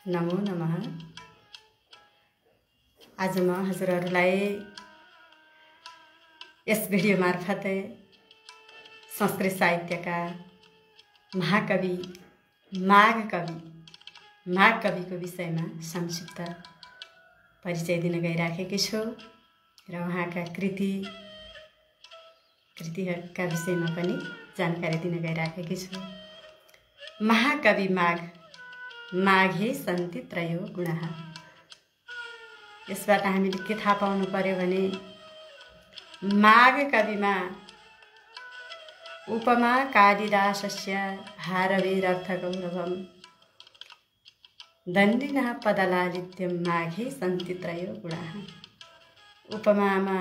नमो नमः। आज म हजुरहरूलाई यस भिडियो मार्फत संस्कृत साहित्यका महाकवि माघ कविको विषयमा संक्षिप्त परिचय दिन गइराखेकी छु र उहाँका कृतिहरूका विषयमा पनि जानकारी दिन गइराखेकी छु। महाकवि माघे सन्ति त्रयो गुणाः। यसबाट हामीले के थाहा पाउनु पर्यो भने माघ कविमा उपमा कालिदासस्य भारवीरर्थगौरवम् दण्डिनः पदलालित्यं माघे सन्ति त्रयो गुणाः। उपमामा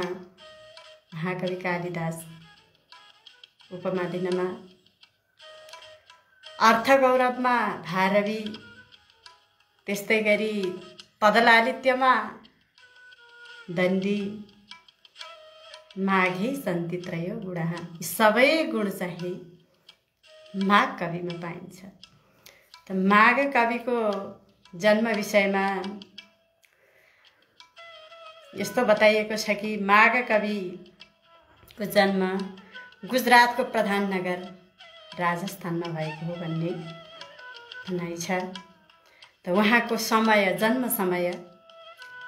महाकवि कालिदास उपमा दिनमा, अर्थगौरवमा भारवी, त्यस्तै गरी पदलालित्यमा दण्डी, माघे सन्ति त्रयो गुणाः। यी सबै गुण चाहिँ माघ कविमा पाइन्छ। त माघ कविको जन्म विषयमा यस्तो बताइएको छ कि माघ कविको जन्म गुजरातको प्रधान नगर राजस्थानमा भएको हो भन्ने भनाइ छ। त उहाँको जन्म समय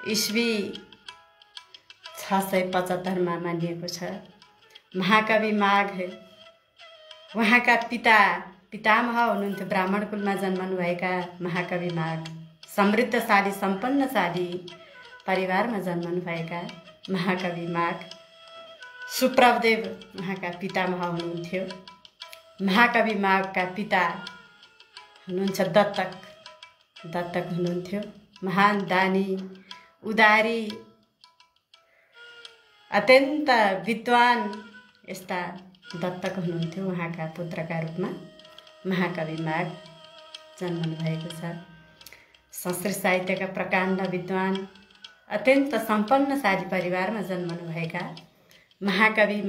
ईस्वी 675 मा मानिएको छ। महाकवि माघ उहाँका पितामह हुनुहुन्थ्यो। ब्राह्मण कुलमा जन्मनुभएका महाकवि माघ समृद्धशाली सम्पन्नशाली परिवारमा जन्मनुभएका महाकवि माघ सुप्रभदेव उहाँका पितामह हुनुहुन्थ्यो। महाकवि माघका पिता हुनुहुन्छ दत्तक हुनुहुन्थ्यो। महान दानी, उदारी, अत्यन्त विद्वान यस्ता दत्तक हुनुहुन्थ्यो। उहाँका पुत्रका रूपमा महाकवि माघ जन्मनु भएको छ। संस्कृत साहित्यका प्रकाण्ड विद्वान, अत्यन्त सम्पन्नशाली परिवारमा जन्मनुभएका महाकवि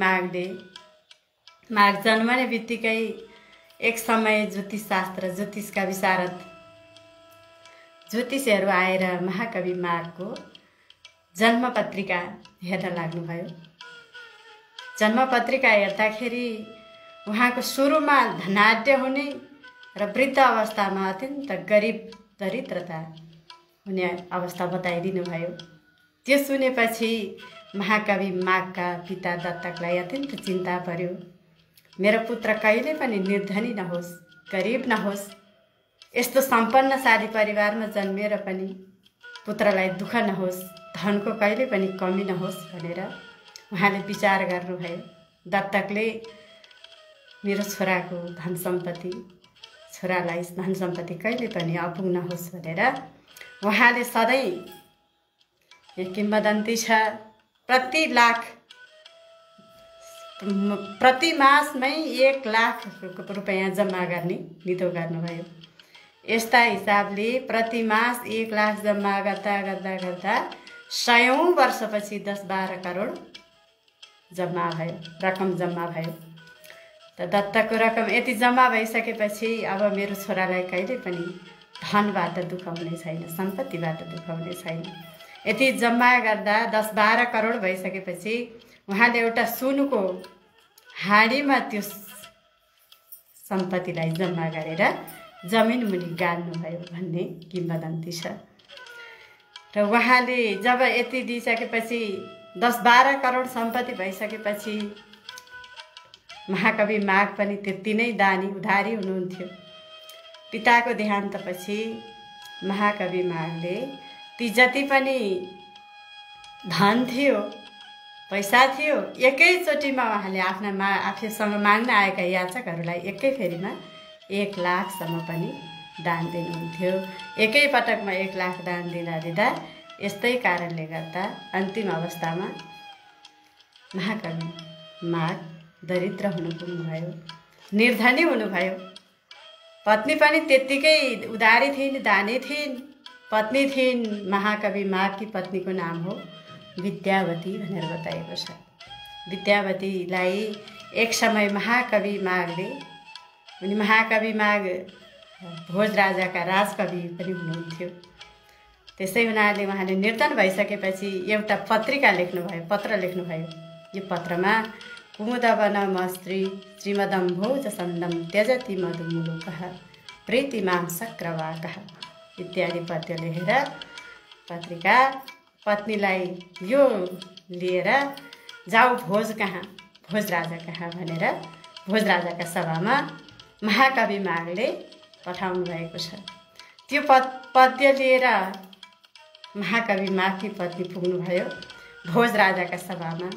माघ जन्मने बित्तिकै एक समय ज्योतिषका विशारद ज्योतिषहरू आएर महाकवि माघको जन्मपत्रिका हेर्न लाग्नुभयो। जन्मपत्रिका हेर्दाखेरि उहाँको सुरुमा धनाढ्य हुने र वृद्ध अवस्थामा अत्यन्त गरिब दरिद्रता हुने अवस्था बताइदिनु भयो। त्यो सुनेपछि महाकवि माघका पिता दत्तकलाई अत्यन्त चिन्ता पर्यो। मेरो पुत्र कहिले पनि निर्धनी नहोस्, गरिब नहोस्, यस्तो सम्पन्नशाली परिवारमा जन्मेर पनि पुत्रलाई दुःख नहोस्, धनको कहिले पनि कमी नहोस् भनेर उहाँले विचार गर्नुभयो। दत्तकले मेरो छोरालाई धन सम्पत्ति कहिले पनि अपुग नहोस् भनेर उहाँले सधैँ किम्वदन्ती छ प्रति मासमै 1 लाख रुपैयाँ जम्मा गर्ने निधो गर्नुभयो। यस्ता हिसाबले प्रति मास 1 लाख जम्मा गर्दा 100औं वर्षपछि 10-12 करोड रकम जम्मा भयो। त दत्तकको रकम यति जम्मा भइसकेपछि अब मेरो छोरालाई कहिले पनि धनबाट दुःख हुने छैन, सम्पत्तिबाट दुःख हुने छैन। यति जम्मा गर्दा 10-12 करोड भइसकेपछि उहाँले एउटा सुनको हाँडीमा त्यो सम्पत्तिलाई जम्मा गरेर जमिन मुनि गाड्नुभयो भन्ने किम्वदन्ती छ। र उहाँले जब यति दिइसकेपछि 10-12 करोड सम्पत्ति भइसकेपछि महाकवि माघ पनि त्यति नै दानी उधारी हुनुहुन्थ्यो। पिताको देहान्तपछि महाकवि माघले ती जति पनि धन थियो, पैसा थियो, एकैचोटिमा उहाँले आफूसँग माग्न आएका याचकहरूलाई एकै फेरीमा 1 लाखसम्म पनि दान दिनुहुन्थ्यो। एकै पटकमा 1 लाख दान दिँदा यस्तै कारणले गर्दा अन्तिम अवस्थामा महाकवि माघ दरिद्र हुन पुग्नुभयो, निर्धनी हुनुभयो। पत्नी पनि त्यत्तिकै उदारी थिइन्, दानी थिइन्, पत्नी थिइन्। महाकवि माघकी पत्नीको नाम हो विद्यावती भनेर बताइएको छ। विद्यावतीलाई एक समय महाकवि माघ भोज राजाका राजकवि पनि हुनुहुन्थ्यो। त्यसै हुनाले उहाँले निर्धन भइसकेपछि एउटा पत्रिका लेख्नुभयो, पत्र लेख्नुभयो। यो पत्रमा कुमुदवनमस्त्री श्रीमदम्भोज सन्दम त्यजति मधुमुलुकः प्रीतिमां शक्रवाकः इत्यादि पद्य लेखेर पत्रिका पत्नीलाई यो लिएर जाऊ भोज कहाँ, भोज राजा कहाँ भनेर भोज राजाका सभामा महाकवि मागले पठाउनु भएको छ। त्यो पद्य लिएर महाकवि मागकी पत्नी पुग्नुभयो भोज राजाका सभामा।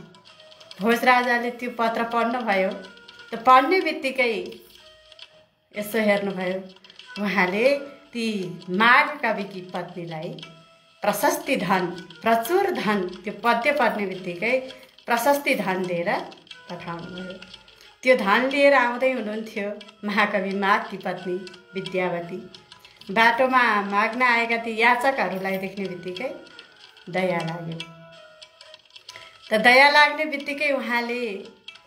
भोज राजाले त्यो पत्र पढ्नुभयो। त पढ्ने बित्तिकै यसो हेर्नुभयो, उहाँले ती माग कविकी पत्नीलाई प्रशस्ति धन, प्रचुर धन, त्यो पद्य पढ्ने बित्तिकै प्रशस्ति धन दिएर पठाउनुभयो। त्यो धन लिएर आउँदै हुनुहुन्थ्यो महाकवि मागकी पत्नी विद्यावती। बाटोमा माग्न आएका ती याचकहरूलाई देख्ने बित्तिकै दया लाग्यो। त दया लाग्ने बित्तिकै उहाँले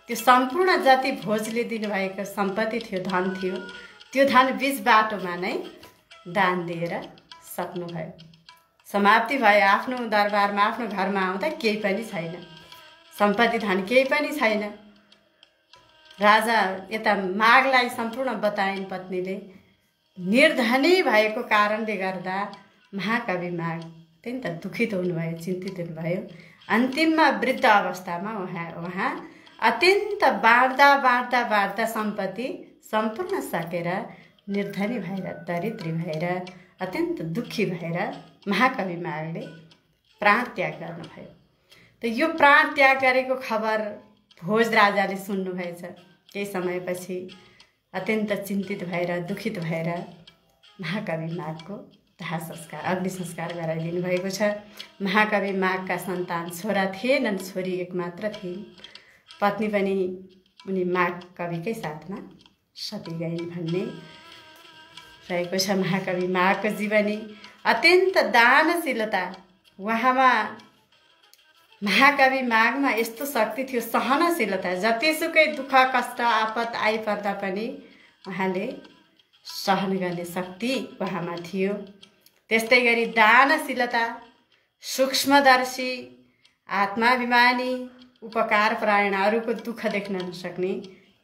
त्यो सम्पूर्ण जति भोजले दिनुभएको सम्पत्ति थियो, धन थियो, त्यो धन बीच बाटोमा नै दान दिएर सक्नुभयो। समाप्ति भयो। आफ्नो दरबारमा, आफ्नो घरमा आउँदा केही पनि छैन, सम्पत्ति धन केही पनि छैन। राजा यता मागलाई सम्पूर्ण बताइन् पत्नीले। निर्धनी भएको कारणले गर्दा महाकवि माग अत्यन्त दुखित हुनुभयो, चिन्तित हुनुभयो। अन्तिममा वृद्ध अवस्थामा उहाँ अत्यन्त बाँड्दा सम्पत्ति सम्पूर्ण सकेर निर्धनी भएर, दरिद्री भएर, अत्यन्त दुखी भएर महाकवि मागले प्राण त्याग गर्नुभयो। त यो प्राण त्याग गरेको खबर भोज राजाले सुन्नुभएछ। केही समयपछि अत्यन्त चिन्तित भएर, दुखित भएर महाकवि मागको दाह संस्कार, अग्नि संस्कार गराइदिनु भएको छ। महाकवि मागका सन्तान छोरा थिएनन्, छोरी एक मात्र थिइन्। पत्नी पनि उनी माग कविकै साथमा सती गइन् भन्ने रहेको छ। महाकवि मागको जीवनी अत्यन्त दानशीलता, उहाँमा, महाकवि मागमा यस्तो शक्ति थियो, सहनशीलता। जतिसुकै दुःख कष्ट आपत आइपर्दा पनि उहाँले सहन गर्ने शक्ति उहाँमा थियो। त्यस्तै गरी दानशीलता, सूक्ष्मदर्शी, आत्माभिमानी, उपकारपरायण, अरूको दुःख देख्न नसक्ने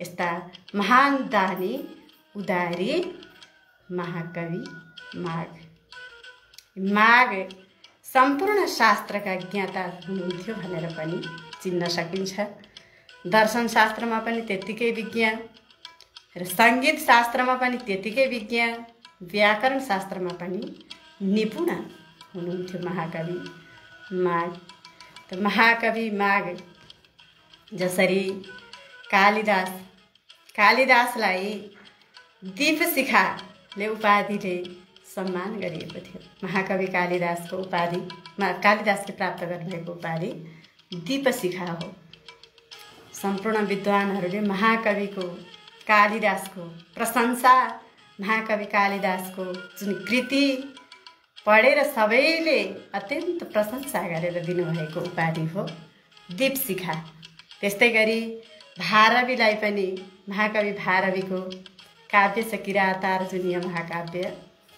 यस्ता महान दानी उदारी महाकवि माग। माग सम्पूर्ण शास्त्रका ज्ञाता हुनुहुन्थ्यो भनेर पनि चिन्न सकिन्छ। दर्शन शास्त्रमा पनि त्यत्तिकै विज्ञ र सङ्गीत शास्त्रमा पनि त्यत्तिकै विज्ञ, व्याकरण शास्त्रमा पनि निपुण हुनुहुन्थ्यो महाकवि माग। त महाकवि माग जसरी कालिदासलाई दीपशिखाले उपाधिले सम्मान गरिएको थियो। महाकवि कालिदासको उपाधि, कालिदासले प्राप्त गर्नुभएको उपाधि दीपशिखा हो। सम्पूर्ण विद्वानहरूले महाकविको कालिदासको प्रशंसा, महाकवि कालिदासको जुन कृति पढेर सबैले अत्यन्त प्रशंसा गरेर दिनुभएको उपाधि हो दीपशिखा। त्यस्तै गरी भारवीलाई पनि, महाकवि भारवीको काव्य छ किरातार्जुनीय महाकाव्य,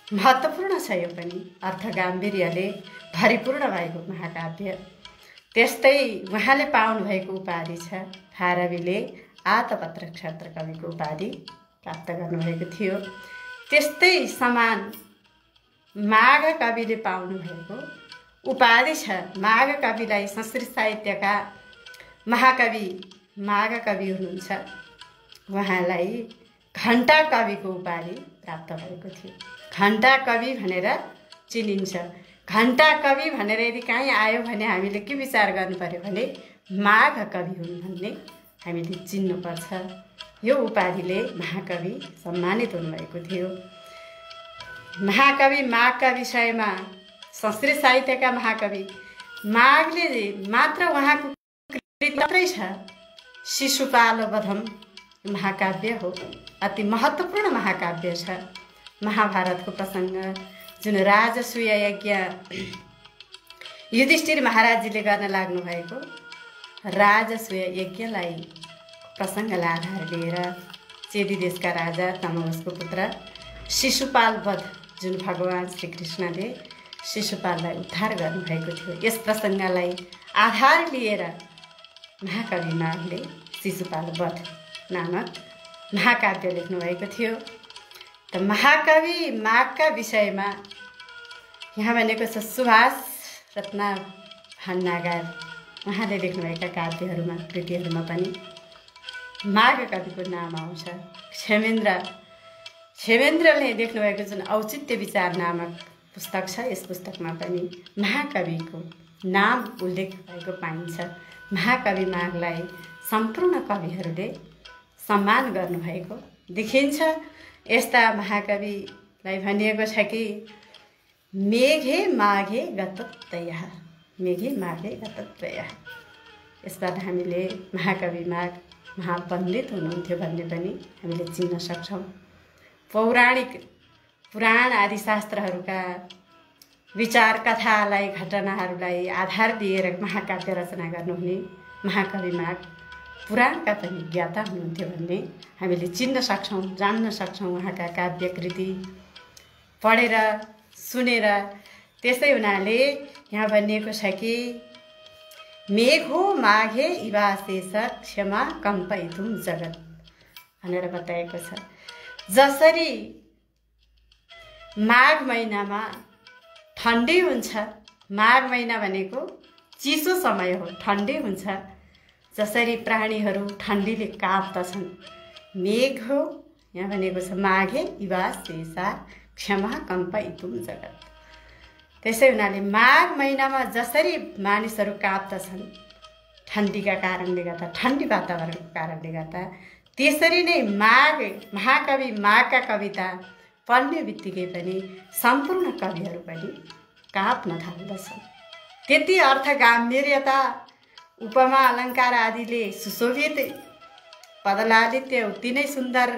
महत्त्वपूर्ण छ। यो पनि अर्थगाम्भीर्यले भरिपूर्ण भएको महाकाव्य। त्यस्तै उहाँले पाउनुभएको उपाधि छ, भारवीले आतपत्र क्षेत्र कविको उपाधि प्राप्त गर्नुभएको थियो। त्यस्तै समान माघ कविले पाउनुभएको उपाधि छ। माघ कविलाई संस्कृत साहित्यका महाकवि माघ कवि हुनुहुन्छ, उहाँलाई घण्टा कविको उपाधि प्राप्त भएको थियो। घण्टा कवि भनेर चिनिन्छ। घण्टा कवि भनेर यदि कहीँ आयो भने हामीले के विचार गर्नु पर्यो भने माघ कवि हुन् भन्ने हामीले चिन्नुपर्छ। यो उपाधिले महाकवि सम्मानित हुनुभएको थियो। महाकवि माघका विषयमा संस्कृत साहित्यका महाकवि माघले मात्र उहाँको कृति मात्रै छ। शिशुपालवधम महाकाव्य हो, अति महत्त्वपूर्ण महाकाव्य छ। महाभारतको प्रसङ्ग जुन राजसूय यज्ञ युधिष्ठिर महाराजजीले गर्न लाग्नु भएको राजसूय यज्ञलाई प्रसङ्गलाई आधार लिएर चेदी देशका राजा तमोसको पुत्र शिशुपाल वध जुन भगवान श्रीकृष्णले शिशुपाललाई उद्धार गर्नुभएको थियो, यस प्रसङ्गलाई आधार लिएर महाकवि माघले शिशुपाल वध नामक महाकाव्य लेख्नुभएको थियो। त महाकवि माघका विषयमा यहाँ भनेको छ सुभाष रत्न भण्डागार उहाँले लेख्नुभएका काव्यहरूमा कृतिहरूमा पनि माघ कविको नाम आउँछ। क्षेमेन्द्रले लेख्नुभएको जुन औचित्य विचार नामक पुस्तक छ, यस पुस्तकमा पनि महाकविको नाम उल्लेख भएको पाइन्छ। महाकवि माघलाई सम्पूर्ण कविहरूले सम्मान गर्नुभएको देखिन्छ। यस्ता महाकविलाई भनिएको छ कि मेघे माघे गतत्रयः, मेघे माघे गतत्रयः। यसबाट हामीले महाकवि माघ महापण्डित हुनुहुन्थ्यो भन्ने पनि हामीले चिन्न सक्छौँ। पौराणिक पुराण आदि शास्त्रहरूका विचार कथालाई घटनाहरूलाई आधार लिएर महाकाव्य रचना गर्नुहुने महाकवि माघ पुराणका पनि ज्ञाता हुनुहुन्थ्यो भन्ने हामीले चिन्न सक्छौँ, जान्न सक्छौँ। उहाँका काव्य कृति पढेर सुनेर। त्यसै हुनाले यहाँ भनिएको छ कि मेघो माघे इवाशेष क्षमा कम्पयितुम जगत भनेर बताएको छ। जसरी माघ महिनामा ठन्डी हुन्छ, माघ महिना भनेको चिसो समय हो, ठन्डी हुन्छ, जसरी प्राणीहरू ठन्डीले काप्दछन्, मेघ हो यहाँ भनेको छ माघे इवाशेषा क्षमा कम्पयितुम जगत। त्यसै हुनाले माघ महिनामा जसरी मानिसहरू काप्दछन् ठन्डीका कारणले गर्दा, ठन्डी वातावरणको कारणले गर्दा, त्यसरी नै महाकवि माघका कविता पढ्ने बित्तिकै पनि सम्पूर्ण कविहरू पनि काप्न थाल्दछन्। त्यति अर्थ गाम्भीर्यता, उपमा अलङ्कार आदिले सुशोभित पदलालित्य उति नै सुन्दर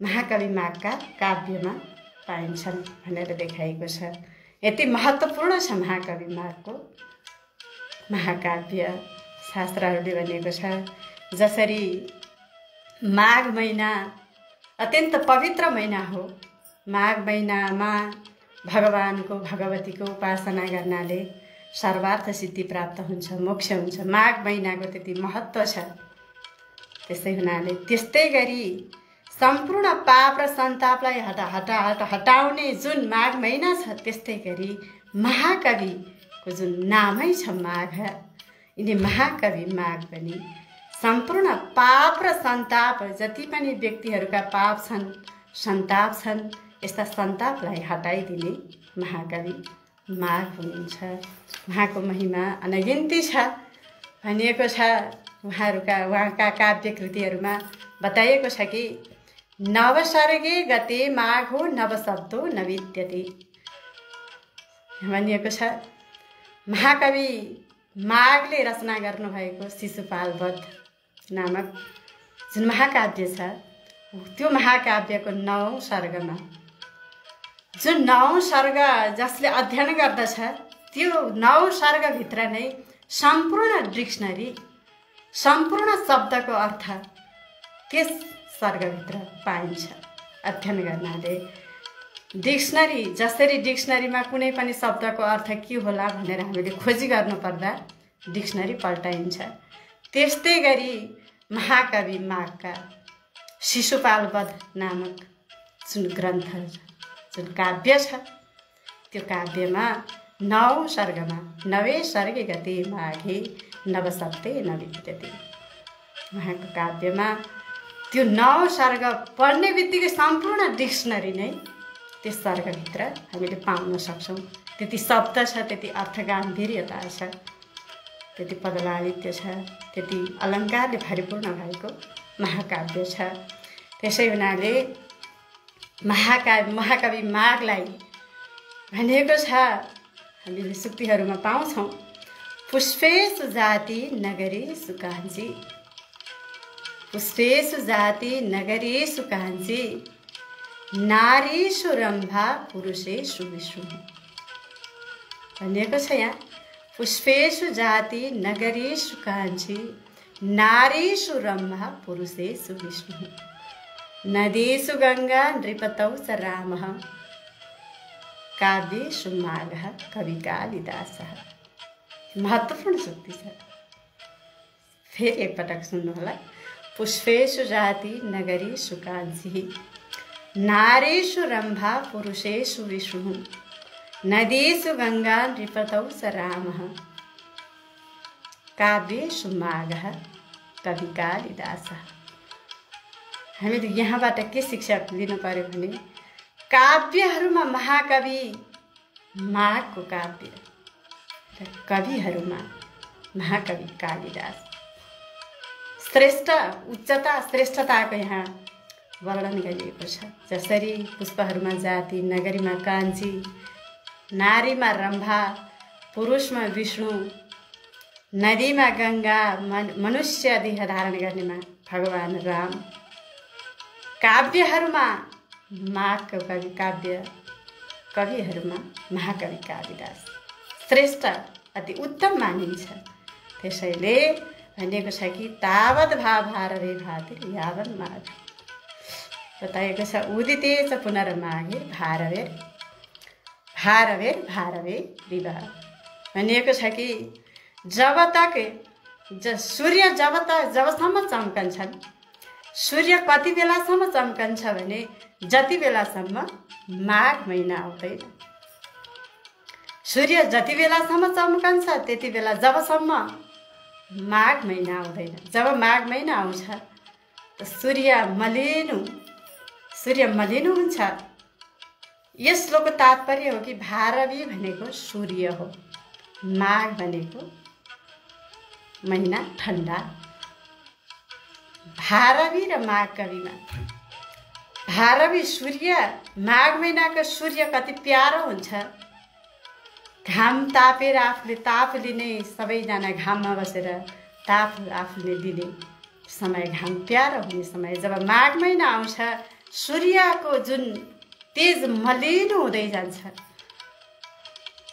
महाकवि माघका काव्यमा पाइन्छन् भनेर देखाइएको छ। यति महत्त्वपूर्ण छ महाकवि माघको महाकाव्य। शास्त्रहरूले भनेको छ जसरी माघ महिना अत्यन्त पवित्र महिना हो, माघ महिनामा भगवानको भगवतीको उपासना गर्नाले सर्वार्थ सिद्धि प्राप्त हुन्छ, मोक्ष हुन्छ। माघ महिनाको त्यति महत्त्व छ। त्यसै हुनाले त्यस्तै गरी सम्पूर्ण पाप र सन्तापलाई हटाउने जुन माघ महिना छ, त्यस्तै गरी महाकविको जुन नामै छ माघ, यिनी महाकवि माघ पनि सम्पूर्ण पाप र सन्ताप, जति पनि व्यक्तिहरूका पाप छन्, सन्ताप छन्, यस्ता सन्तापलाई हटाइदिने महाकवि माघ हुनुहुन्छ। उहाँको महिमा अनगिन्ती छ भनिएको छ। उहाँका काव्य कृतिहरूमा बताइएको छ कि नवसर्गे गते माघो नवशब्दो नविद्यते भनिएको छ। महाकवि माघले रचना गर्नुभएको शिशुपाल वध नामक जुन महाकाव्य छ, त्यो महाकाव्यको 9औं सर्गमा जुन 9औं सर्ग जसले अध्ययन गर्दछ, त्यो 9 सर्गभित्र नै सम्पूर्ण डिक्सनरी, सम्पूर्ण शब्दको अर्थ त्यस सर्गभित्र पाइन्छ। अध्ययन गर्नाले डिक्सनरी, जसरी डिक्सनरीमा कुनै पनि शब्दको अर्थ के होला भनेर हामीले खोजी गर्नुपर्दा डिक्सनरी पल्टाइन्छ, त्यस्तै गरी महाकवि माघका शिशुपाल वध नामक जुन ग्रन्थ, जुन काव्य छ, त्यो काव्यमा 9औं सर्गमा नवे सर्गे गते माघे नवशब्दे नविद्यते, उहाँको काव्यमा त्यो 9 सर्ग पढ्ने बित्तिकै सम्पूर्ण डिक्सनरी नै त्यस सर्गभित्र हामीले पाउन सक्छौँ। त्यति शब्द छ, त्यति अर्थ गाम्भीर्यता छ, त्यति पदलालित्य छ, त्यति अलङ्कारले भरिपूर्ण भएको महाकाव्य छ। त्यसै हुनाले महाकवि माघलाई भनेको छ, हामीले सुक्तिहरूमा पाउँछौँ, पुष्पेषु जाति नगरेषु काञ्ची, पुष्पेषु जाति नगरेषु काञ्ची, नारीषु रम्भा पुरुषेषु विष्णु भनिएको छ। यहाँ पुष्पेषु जाति नगरेषु काञ्ची, नारीषु रम्भा पुरुषेषु विष्णु। नदीषु गङ्गा नृपतौ च रामः काव्येषु माघः कवि कालिदासः। महत्त्वपूर्ण सूक्ति छ, फेरि एकपटक सुन्नु होला। पुष्पेषु जाति नगरीषु काञ्ची नारीषु रम्भा पुरुषेषु विष्णु नदीषु गङ्गा नृपतौ च रामः काव्येषु माघः कवि कालिदासः। हामीले यहाँबाट के शिक्षा लिनु पर्यो भने काव्यहरूमा महाकवि माघको काव्य र कविहरूमा महाकवि कालिदास श्रेष्ठ उच्चता श्रेष्ठताको यहाँ वर्णन गरिएको छ। जसरी पुष्पहरूमा जाति, नगरीमा काञ्ची, नारीमा रम्भा, पुरुषमा विष्णु, नदीमा गङ्गा, मनुष्य देह धारण गर्नेमा भगवान राम, काव्यहरूमा माघको कवि काव्य, कविहरूमा महाकवि कालिदास श्रेष्ठ अति उत्तम मानिन्छ। त्यसैले भनिएको छ कि तावत् भारवे भातिर यावन् माघ बताएको छ। उदिते च पुनर्माघे भारवेर भारवेर भारवे विवाह भनिएको छ कि जब तक सूर्य जबसम्म चम्कन्छन्, सूर्य कति बेलासम्म चम्कन्छ भने जति बेलासम्म माघ महिना आउँदैन। सूर्य जति बेलासम्म चम्कन्छ त्यति बेला जबसम्म माघ महिना आउँदैन। जब माघ महिना आउँछ त सूर्य मलिनो हुन्छ। यस श्लोकको तात्पर्य हो कि भारवी भनेको सूर्य हो, माघ भनेको महिना ठन्डा। भारवी र माघ कविमा भारवी सूर्य, माघ महिनाको सूर्य कति प्यारो हुन्छ। घाम तापेर आफूले ताप लिने, सबैजना घाममा बसेर ताप आफूले दिने समय, घाम प्यारो हुने समय। जब माघ महिना आउँछ सूर्यको जुन तेज मलिनो हुँदै जान्छ,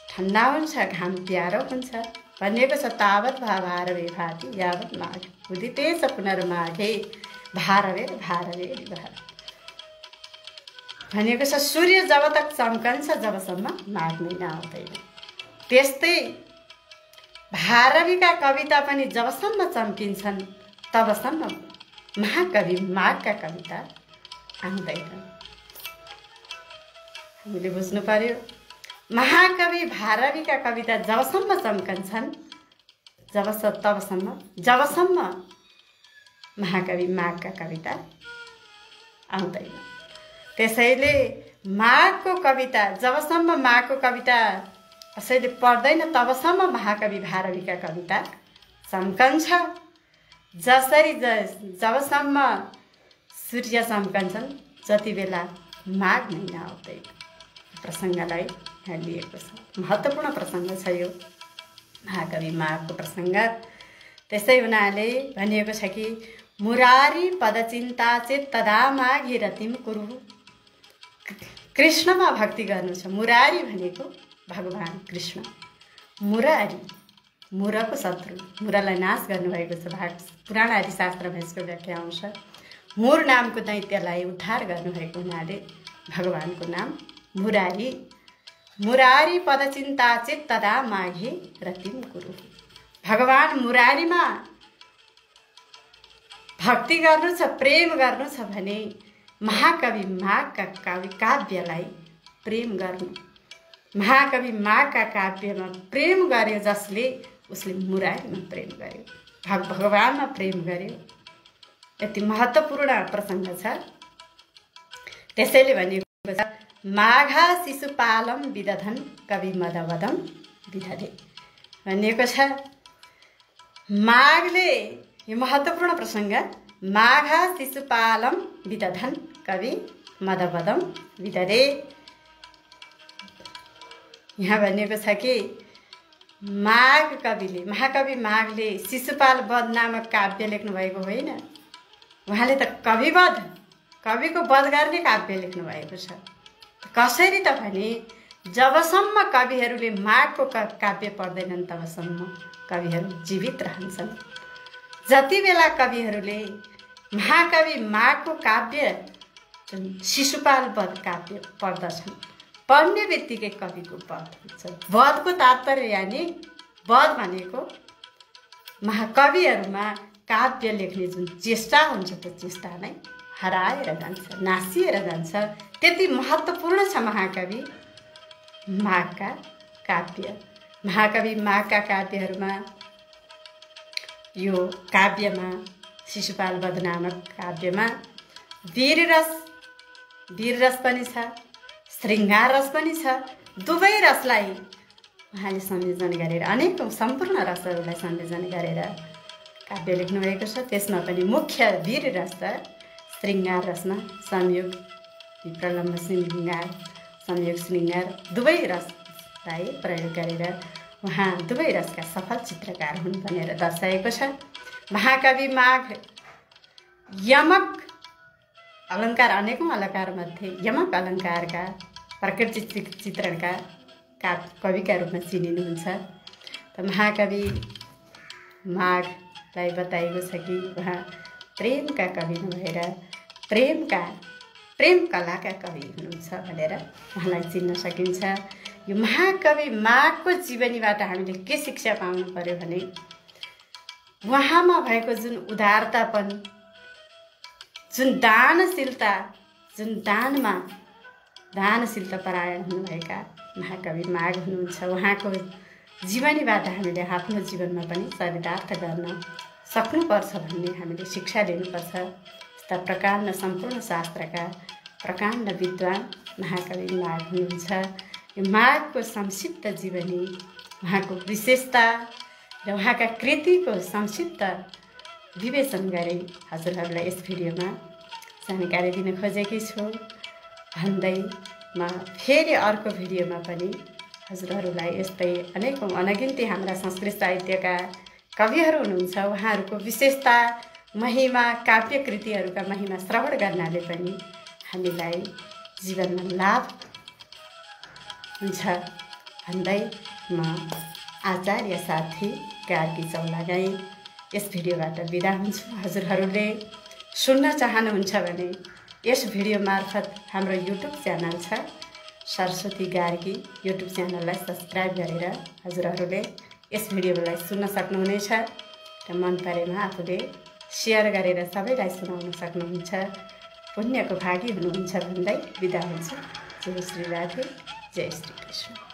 ठन्डा हुन्छ, घाम प्यारो हुन्छ। भनिएको छ तावत् भारवे भाति यावत् माघ उदिते च पुनर्माघे भारवेर भारवे विवाह भनिएको छ। सूर्य जब तक चम्कन्छ जबसम्म माघ महिना आउँदैन। त्यस्तै भारवीका कविता पनि जबसम्म चम्किन्छन् तबसम्म महाकवि माघका कविता आउँदैनन्। हामीले बुझ्नु पर्यो, महाकवि भारवीका कविता जबसम्म चम्कन्छन् जबसम्म महाकवि माघका कविता आउँदैन। त्यसैले माघको कविता जबसम्म माघको कविता कसैले पढ्दैन तबसम्म महाकवि भारवीका कविता चम्कन्छ। जसरी जबसम्म सूर्य चम्कन्छन् जति बेला माघ महिना आउँदैन। प्रसङ्गलाई यहाँ लिएको छ, महत्त्वपूर्ण प्रसङ्ग छ यो महाकवि माघको प्रसङ्ग। त्यसै हुनाले भनिएको छ कि मुरारी पदचिन्ता चेत तदा माघे रतिम कुरु। कृष्णमा भक्ति गर्नु छ। मुरारी भनेको भगवान कृष्ण, मुरारी मुरको शत्रु, मुरलाई नाश गर्नुभएको छ। पुराण आदि शास्त्रमा यसको व्याख्या आउँछ। मुर नामको दैत्यलाई उद्धार गर्नुभएको हुनाले भगवानको नाम मुरारी। मुरारी पदचिन्ता चेत तदा माघे रतिम कुरु। भगवान मुरारीमा भक्ति गर्नु छ, प्रेम गर्नु छ भने महाकवि माघका कवि काव्यलाई प्रेम गर्नु। महाकवि माघका काव्यमा प्रेम गर्यो जसले, उसले मुरारीमा प्रेम गर्यो, भगवानमा प्रेम गर्यो। यति महत्त्वपूर्ण प्रसङ्ग छ। त्यसैले भनिएको छ माघा शिशुपालम विदधन कवि मदवदम विधदे भनिएको छ। माघले, यो महत्त्वपूर्ण प्रसङ्ग, माघा शिशुपालम विदधन कवि मदवदम विधदे। यहाँ भनिएको छ कि माघ कविले, महाकवि माघले शिशुपाल वध नामक काव्य लेख्नु भएको होइन। उहाँले त कविको वध गर्ने काव्य लेख्नु भएको छ। कसरी त भने जबसम्म कविहरूले माघको काव्य पढ्दैनन् तबसम्म कविहरू जीवित रहन्छन्। जति बेला कविहरूले महाकवि माघको काव्य जुन शिशुपाल वध काव्य पढ्दछन् पढ्ने बित्तिकै कविको वध हुन्छ। वधको तात्पर्य यानि वध भनेको महाकविहरूमा काव्य लेख्ने जुन चेष्टा हुन्छ त्यो चेष्टा नै हराएर जान्छ, नासिएर जान्छ। त्यति महत्त्वपूर्ण छ महाकवि माघका काव्य। महाकवि माघका काव्यहरूमा यो काव्यमा शिशुपाल वध नामक काव्यमा वीर रस पनि छ, श्रृङ्गार रस पनि छ। दुवै रसलाई उहाँले संयोजन गरेर अनेकौं सम्पूर्ण रसहरूलाई संयोजन गरेर काव्य लेख्नुभएको छ। त्यसमा पनि मुख्य वीर रस र श्रृङ्गार रसमा संयोग प्रलम्ब श्रृङ्गार, संयोग श्रृङ्गार दुवै रसलाई प्रयोग गरेर उहाँ दुवै रसका सफल चित्रकार हुन् भनेर दर्शाएको छ। महाकवि माघ यमक अलङ्कार, अनेकौं अलङ्कारमध्ये यमक अलङ्कारका प्रकृति चित्रणका कविका रूपमा चिनिनुहुन्छ। त महाकवि माघलाई बताइएको छ कि उहाँ प्रेमका कवि नभएर प्रेम कलाका कवि हुनुहुन्छ भनेर उहाँलाई चिन्न सकिन्छ। यो महाकवि माघको जीवनीबाट हामीले के शिक्षा पाउनु पर्यो भने उहाँमा भएको जुन उदारतापन, जुन दानशीलता, जुन दानशीलता परायण हुनुभएका महाकवि माघ हुनुहुन्छ। उहाँको जीवनीबाट हामीले आफ्नो जीवनमा पनि चरितार्थ गर्न सक्नुपर्छ भन्ने हामीले शिक्षा लिनुपर्छ। यस्ता प्रकाण्ड सम्पूर्ण शास्त्रका प्रकाण्ड विद्वान महाकवि माघ हुनुहुन्छ। यो माघको संक्षिप्त जीवनी, उहाँको विशेषता र उहाँका कृतिको संक्षिप्त विवेचन गरी हजुरहरूलाई यस भिडियोमा जानकारी दिन खोजेकी छु भन्दै म फेरि अर्को भिडियोमा पनि हजुरहरूलाई यस्तै अनेकौं अनगिन्ती हाम्रा संस्कृत साहित्यका कविहरू हुनुहुन्छ। उहाँहरूको विशेषता, महिमा, काव्य कृतिहरूका महिमा श्रवण गर्नाले पनि हामीलाई जीवनमा लाभ हुन्छ भन्दै म आचार्य साथी गार्गी चौलागाई यस भिडियोबाट बिदा हुन्छु। हजुरहरूले सुन्न चाहनुहुन्छ भने यस भिडियो मार्फत हाम्रो युट्युब च्यानल छ सरस्वती गार्गी, युट्युब च्यानललाई सब्सक्राइब गरेर हजुरहरूले यस भिडियोलाई सुन्न सक्नुहुनेछ र मन परेमा आफूले सेयर गरेर सबैलाई सुनाउन सक्नुहुन्छ। पुण्यको भागी हुनुहुन्छ भन्दै बिदा हुन्छु। जय श्री राधे, जय श्री कृष्ण।